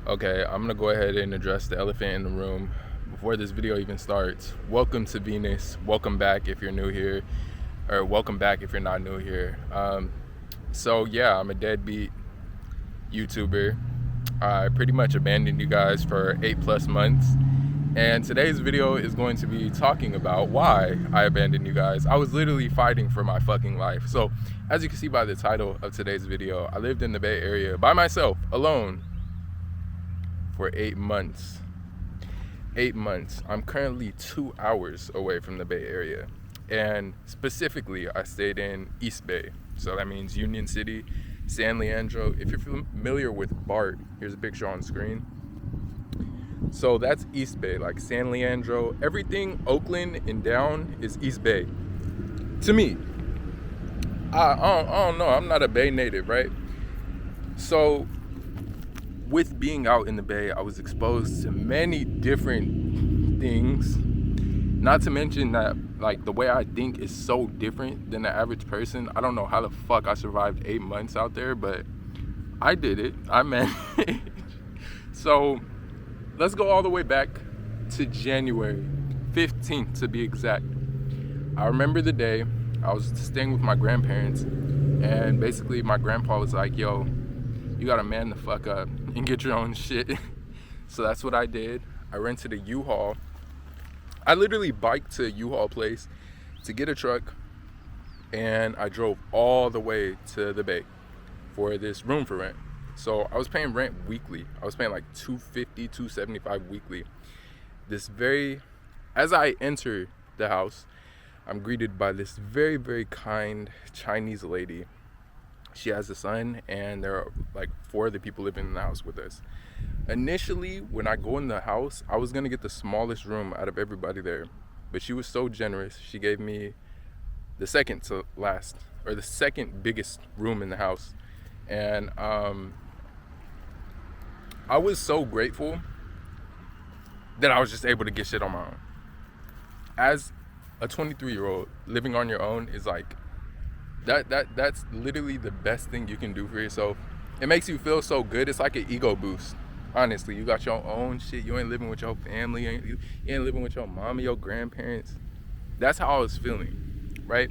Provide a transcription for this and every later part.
Okay, I'm gonna go ahead and address the elephant in the room before this video even starts. Welcome to Venus. Welcome back if you're new here, or welcome back if you're not new here. So yeah, I'm a deadbeat YouTuber. I pretty much abandoned you guys for 8+ months, and today's video is going to be talking about why I abandoned you guys. I was literally fighting for my fucking life. So as you can see by the title of today's video, I lived in the Bay Area by myself, alone, for 8 months. 8 months. I'm currently 2 hours away from the Bay Area, and specifically I stayed in East Bay, so that means Union City, San Leandro. If you're familiar with BART, here's a picture on screen. So that's East Bay, like San Leandro, everything Oakland and down is East Bay to me. I don't know, I'm not a Bay native, right? So with being out in the Bay, I was exposed to many different things. Not to mention that, like, the way I think is so different than the average person. I don't know how the fuck I survived 8 months out there, but I did it. I managed. So let's go all the way back to January 15th to be exact. I remember the day I was staying with my grandparents, and basically my grandpa was like, yo, you gotta man the fuck up and get your own shit. So that's what I did. I rented a U-Haul. I literally biked to a U-Haul place to get a truck, and I drove all the way to the Bay for this room for rent. So I was paying rent weekly. I was paying like $250, $275 weekly. As I enter the house, I'm greeted by this very, very kind Chinese lady. She has a son, and there are like 4 other people living in the house with us. Initially, when I go in the house, I was gonna get the smallest room out of everybody there, but she was so generous. She gave me the second to last, or the second biggest room in the house. And I was so grateful that I was just able to get shit on my own. As a 23-year-old, living on your own is like, that's literally the best thing you can do for yourself. It makes you feel so good. It's like an ego boost. Honestly, you got your own shit. You ain't living with your family. You ain't living with your mom or your grandparents. That's how I was feeling, right?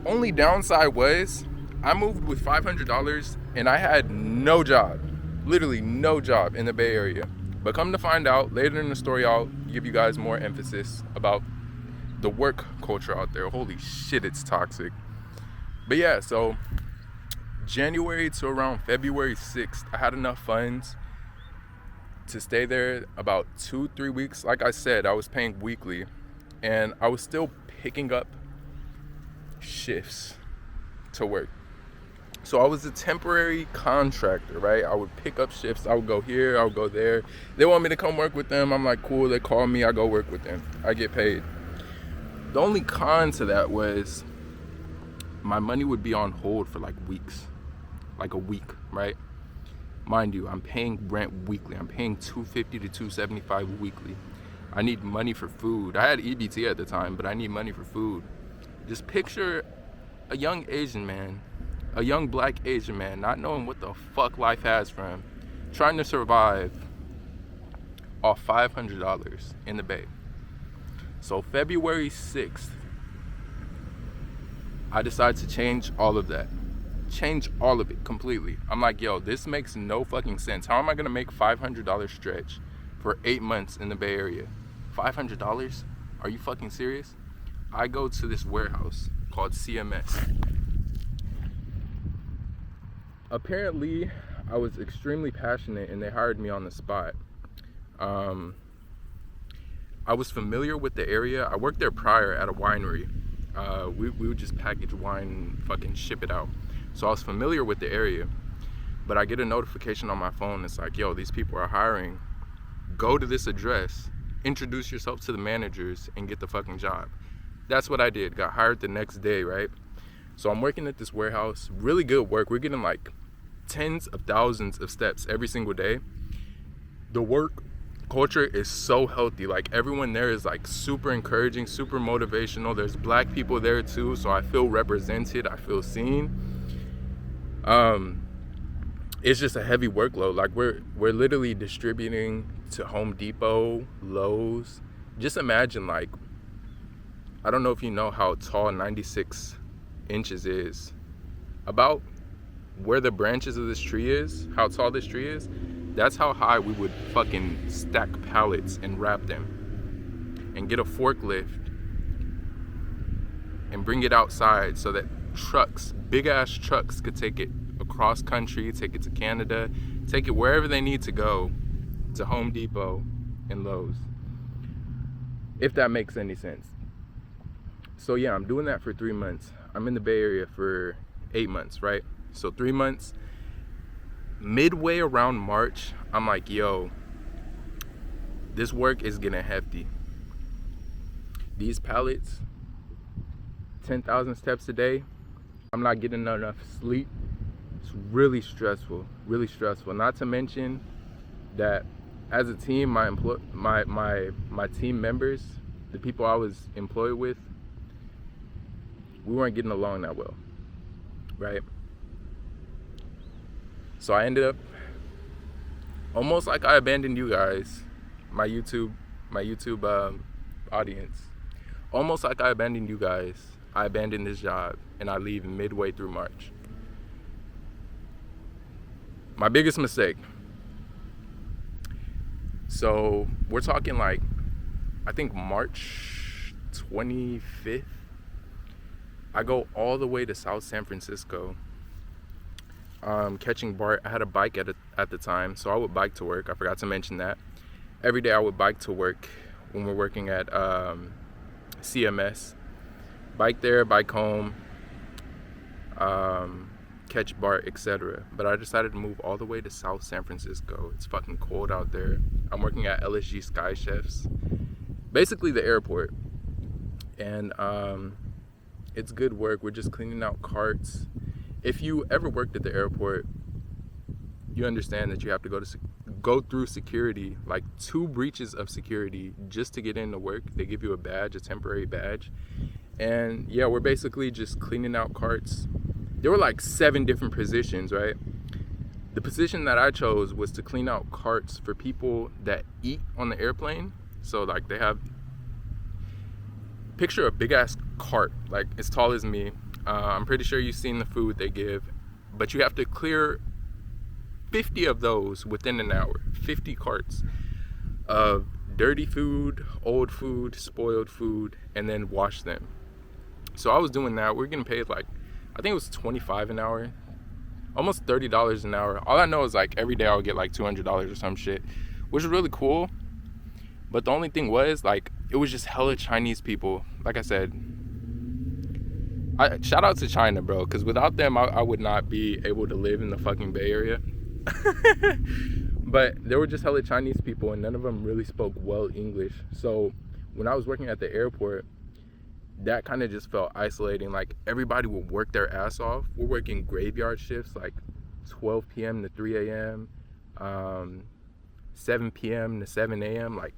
Only downside was I moved with $500 and I had no job. Literally no job in the Bay Area. But come to find out, later in the story, I'll give you guys more emphasis about the work culture out there. Holy shit, it's toxic. But yeah, so January to around February 6th, I had enough funds to stay there about 2-3 weeks. Like I said, I was paying weekly, and I was still picking up shifts to work. So I was a temporary contractor, right? I would pick up shifts. I would go here, I would go there. They want me to come work with them. I'm like, cool. They call me, I go work with them. I get paid. The only con to that was my money would be on hold for like weeks, like a week, right? Mind you, I'm paying rent weekly. I'm paying $250 to $275 weekly. I need money for food. I had EBT at the time, but I need money for food. Just picture a young Asian man, a young black Asian man, not knowing what the fuck life has for him, trying to survive off $500 in the Bay. So February 6th, I decided to change all of that. Change all of it completely. I'm like, yo, this makes no fucking sense. How am I gonna make $500 stretch for 8 months in the Bay Area? $500? Are you fucking serious? I go to this warehouse called CMS. Apparently, I was extremely passionate and they hired me on the spot. I was familiar with the area. I worked there prior at a winery. We would just package wine and fucking ship it out. So I was familiar with the area, but I get a notification on my phone. It's like, yo, these people are hiring. Go to this address, introduce yourself to the managers, and get the fucking job. That's what I did. Got hired the next day, right? So I'm working at this warehouse. Really good work. We're getting like tens of thousands of steps every single day. The work culture is so healthy. Like, everyone there is like super encouraging, super motivational. There's black people there too, so I feel represented, I feel seen. it's just a heavy workload. Like we're literally distributing to Home Depot, Lowe's. Just imagine, like, I don't know if you know how tall 96 inches is. About where the branches of this tree is, how tall this tree is, that's how high we would fucking stack pallets and wrap them and get a forklift and bring it outside so that trucks, big ass trucks, could take it across country, take it to Canada, take it wherever they need to go, to Home Depot and Lowe's, if that makes any sense. So yeah, I'm doing that for 3 months. I'm in the Bay Area for 8 months, right? So 3 months. Midway around March, I'm like, yo, this work is getting hefty. These pallets, 10,000 steps a day, I'm not getting enough sleep. It's really stressful, really stressful. Not to mention that as a team, my team members, the people I was employed with, we weren't getting along that well, right? So I ended up almost like I abandoned you guys, my YouTube audience. Almost like I abandoned you guys. I abandoned this job and I leave midway through March. My biggest mistake. So we're talking like, I think March 25th. I go all the way to South San Francisco, catching BART. I had a bike at the time, so I would bike to work. I forgot to mention that. Every day I would bike to work when we're working at CMS. Bike there, bike home, catch BART, etc. But I decided to move all the way to South San Francisco. It's fucking cold out there. I'm working at LSG Sky Chefs, basically the airport. And it's good work. We're just cleaning out carts. If you ever worked at the airport, you understand that you have to go through security, like 2 breaches of security just to get into work. They give you a badge, a temporary badge. And yeah, we're basically just cleaning out carts. There were like 7 different positions, right? The position that I chose was to clean out carts for people that eat on the airplane. So like they have, picture a big ass cart, like as tall as me. I'm pretty sure you've seen the food they give, but you have to clear 50 of those within an hour. 50 carts of dirty food, old food, spoiled food, and then wash them. So I was doing that. We're getting paid like, I think it was $25 an hour, almost $30 an hour. All I know is like every day I would get like $200 or some shit, which is really cool. But the only thing was, like, it was just hella Chinese people. Like I said, shout out to China, bro, because without them, I would not be able to live in the fucking Bay Area. But there were just hella Chinese people, and none of them really spoke well English. So when I was working at the airport, that kind of just felt isolating. Like, everybody would work their ass off. We're working graveyard shifts, like 12 p.m. to 3 a.m., 7 p.m. to 7 a.m., like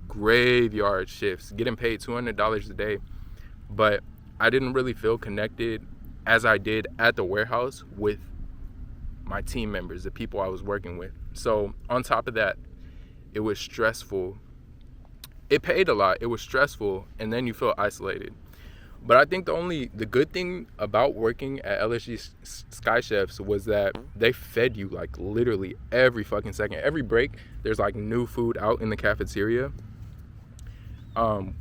graveyard shifts, getting paid $200 a day. But I didn't really feel connected as I did at the warehouse with my team members, the people I was working with. So on top of that, it was stressful. It paid a lot. It was stressful, and then you feel isolated. But I think the good thing about working at LSG Sky Chefs was that they fed you like literally every fucking second. Every break, there's like new food out in the cafeteria,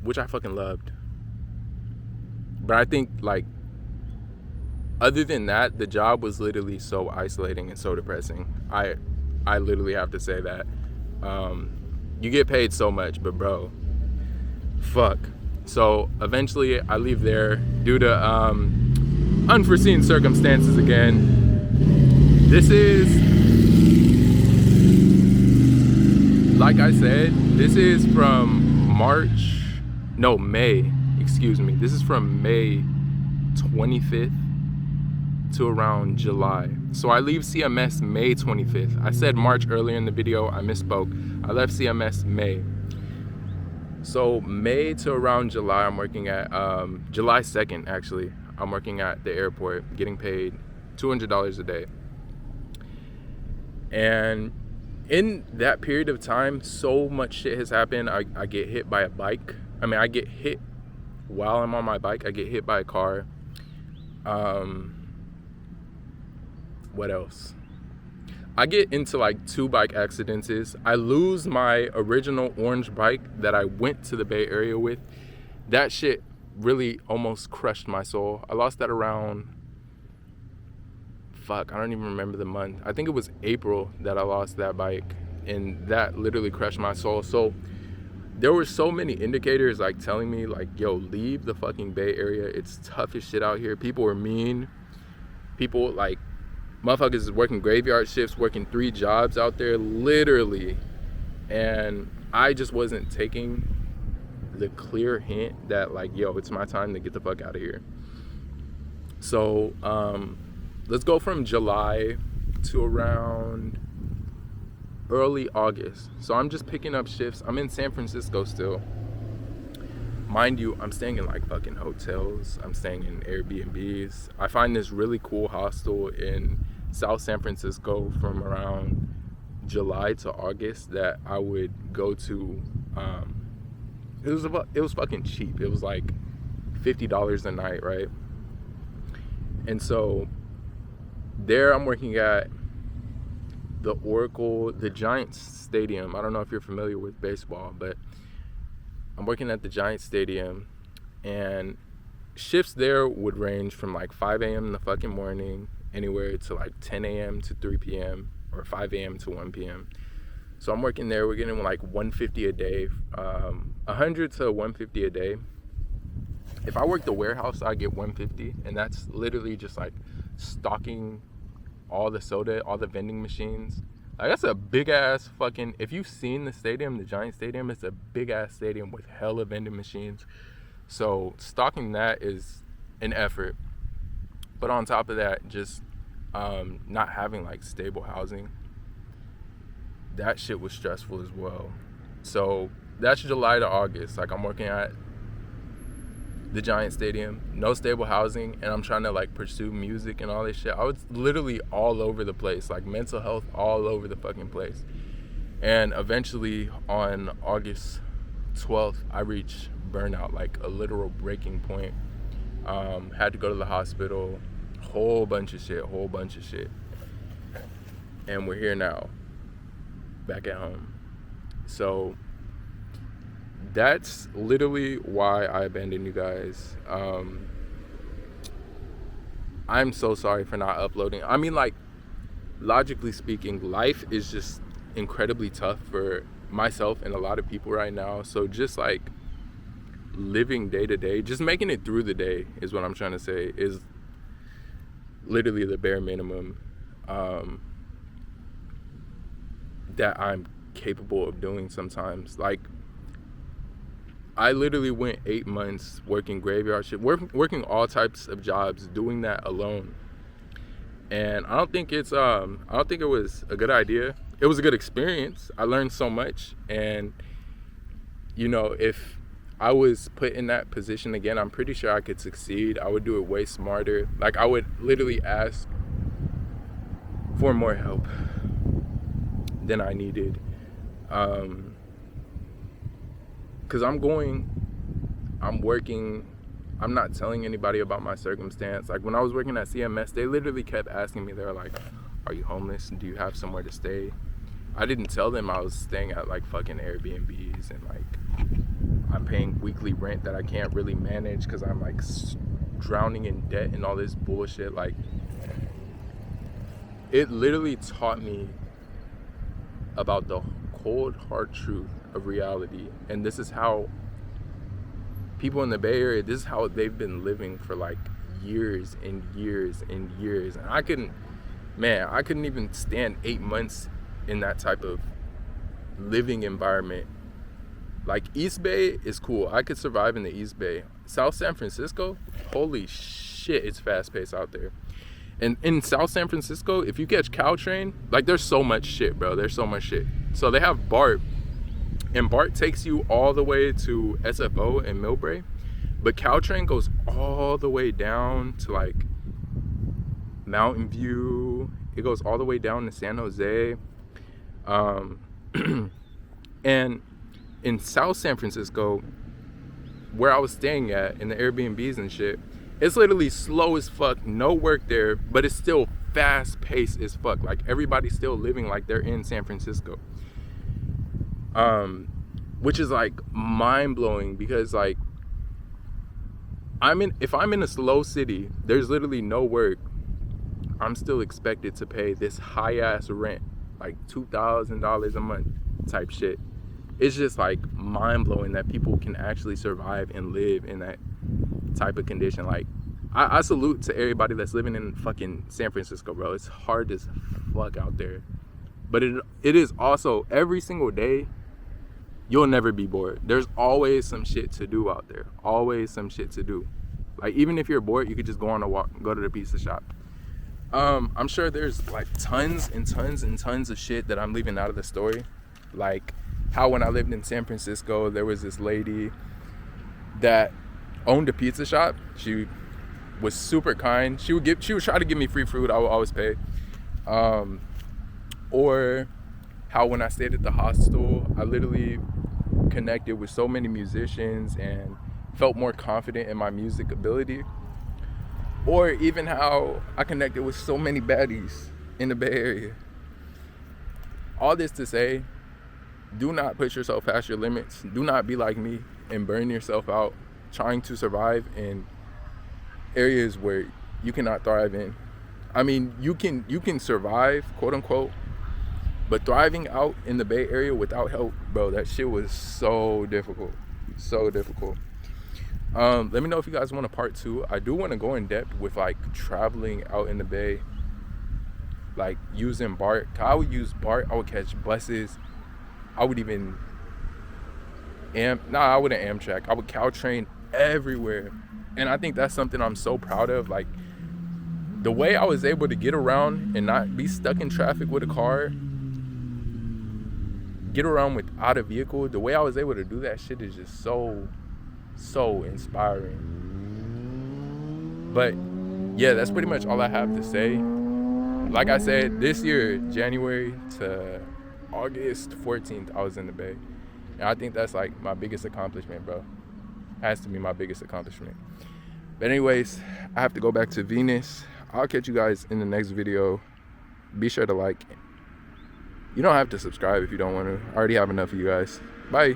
which I fucking loved. But I think, like, other than that, the job was literally so isolating and so depressing. I literally have to say that. You get paid so much, but bro, fuck. So eventually I leave there due to unforeseen circumstances again. This is, like I said, this is from May, excuse me. This is from May 25th to around July. So I leave CMS May 25th. I said March earlier in the video, I misspoke. I left CMS May. So May to around July, I'm working at, July 2nd actually, I'm working at the airport, getting paid $200 a day. And in that period of time, so much shit has happened. I get hit by a bike. I get hit while I'm on my bike. I get hit by a car. What else? I get into like 2 bike accidents. I lose my original orange bike that I went to the Bay Area with. That shit really almost crushed my soul. I lost that around, I don't even remember the month. I think it was April that I lost that bike, and that literally crushed my soul. So there were so many indicators like telling me like, yo, leave the fucking Bay Area. It's tough as shit out here. People are mean. People like, motherfuckers is working graveyard shifts, working 3 jobs out there, literally. And I just wasn't taking the clear hint that like, yo, it's my time to get the fuck out of here. So let's go from July to around early August. So I'm just picking up shifts. I'm in San Francisco still. Mind you, I'm staying in like fucking hotels. I'm staying in Airbnbs. I find this really cool hostel in South San Francisco from around July to August that I would go to. It was fucking cheap. It was like $50 a night, right? And so there I'm working at the Oracle, the Giants Stadium. I don't know if you're familiar with baseball, but I'm working at the Giants Stadium, and shifts there would range from like 5 a.m. in the fucking morning anywhere to like 10 a.m. to 3 p.m. or 5 a.m. to 1 p.m. So I'm working there. We're getting like $150 a day, 100 to 150 a day. If I work the warehouse, I get $150, and that's literally just like stocking all the soda, all the vending machines. Like, that's a big ass fucking, if you've seen the stadium, the Giant Stadium, it's a big ass stadium with hella vending machines. So stocking that is an effort. But on top of that, just not having like stable housing, that shit was stressful as well. So that's July to August. Like, I'm working at the Giant Stadium, no stable housing, and I'm trying to like pursue music and all this shit. I was literally all over the place, like mental health all over the fucking place. And eventually on August 12th, I reached burnout, like a literal breaking point. Had to go to the hospital, whole bunch of shit. And we're here now, back at home. So that's literally why I abandoned you guys. I'm so sorry for not uploading. I mean, like, logically speaking, life is just incredibly tough for myself and a lot of people right now. So just like living day to day, just making it through the day is what I'm trying to say, is literally the bare minimum that I'm capable of doing sometimes. Like, I literally went 8 months working graveyard shift, working all types of jobs, doing that alone. And I don't think it was a good idea. It was a good experience. I learned so much. And, you know, if I was put in that position again, I'm pretty sure I could succeed. I would do it way smarter. Like, I would literally ask for more help than I needed. Because I'm working, I'm not telling anybody about my circumstance. Like, when I was working at CMS, they literally kept asking me, they're like, are you homeless? Do you have somewhere to stay? I didn't tell them I was staying at like fucking Airbnbs, and like I'm paying weekly rent that I can't really manage because I'm like drowning in debt and all this bullshit. Like, it literally taught me about the cold hard truth of reality. And this is how people in the Bay Area, this is how they've been living for like years and years and years. And I couldn't even stand 8 months in that type of living environment. Like, East Bay is cool. I could survive in the East Bay. South San Francisco, holy shit, it's fast paced out there. And in South San Francisco, if you catch Caltrain, like, there's so much shit, bro. There's so much shit. So they have BART, and BART takes you all the way to SFO and Millbrae, but Caltrain goes all the way down to like Mountain View It goes all the way down to San Jose. And in South San Francisco, where I was staying at in the Airbnbs and shit, it's literally slow as fuck, no work there, but it's still fast paced as fuck. Like everybody's still living like they're in San Francisco. Which is like mind blowing, because like if I'm in a slow city, there's literally no work, I'm still expected to pay this high ass rent, like $2,000 a month type shit. It's just like mind blowing that people can actually survive and live in that type of condition. Like I salute to everybody that's living in fucking San Francisco, bro. It's hard as fuck out there, but it is also every single day. You'll never be bored. There's always some shit to do out there. Always some shit to do. Like even if you're bored, you could just go on a walk, go to the pizza shop. I'm sure there's like tons and tons and tons of shit that I'm leaving out of the story. Like how when I lived in San Francisco, there was this lady that owned a pizza shop. She was super kind. She would try to give me free food. I would always pay. Or how when I stayed at the hostel, I literally connected with so many musicians and felt more confident in my music ability. Or even how I connected with so many baddies in the Bay Area. All this to say, do not push yourself past your limits. Do not be like me and burn yourself out trying to survive in areas where you cannot thrive in. I mean, you can survive, quote unquote, but thriving out in the Bay Area without help, bro, that shit was so difficult. So difficult. Let me know if you guys want a part 2. I do want to go in depth with like traveling out in the Bay, like using BART. I would use BART. I would catch buses. I would even I wouldn't Amtrak. I would Caltrain everywhere. And I think that's something I'm so proud of. Like the way I was able to get around and not be stuck in traffic with a car, get around without a vehicle, the way I was able to do that shit is just so inspiring. But yeah, that's pretty much all I have to say. Like I said, this year, January to August 14th, I was in the Bay. And I think that's like my biggest accomplishment, bro. Has to be my biggest accomplishment. But anyways, I have to go back to Venus. I'll catch you guys in the next video. Be sure to like. You don't have to subscribe if you don't want to. I already have enough of you guys. Bye.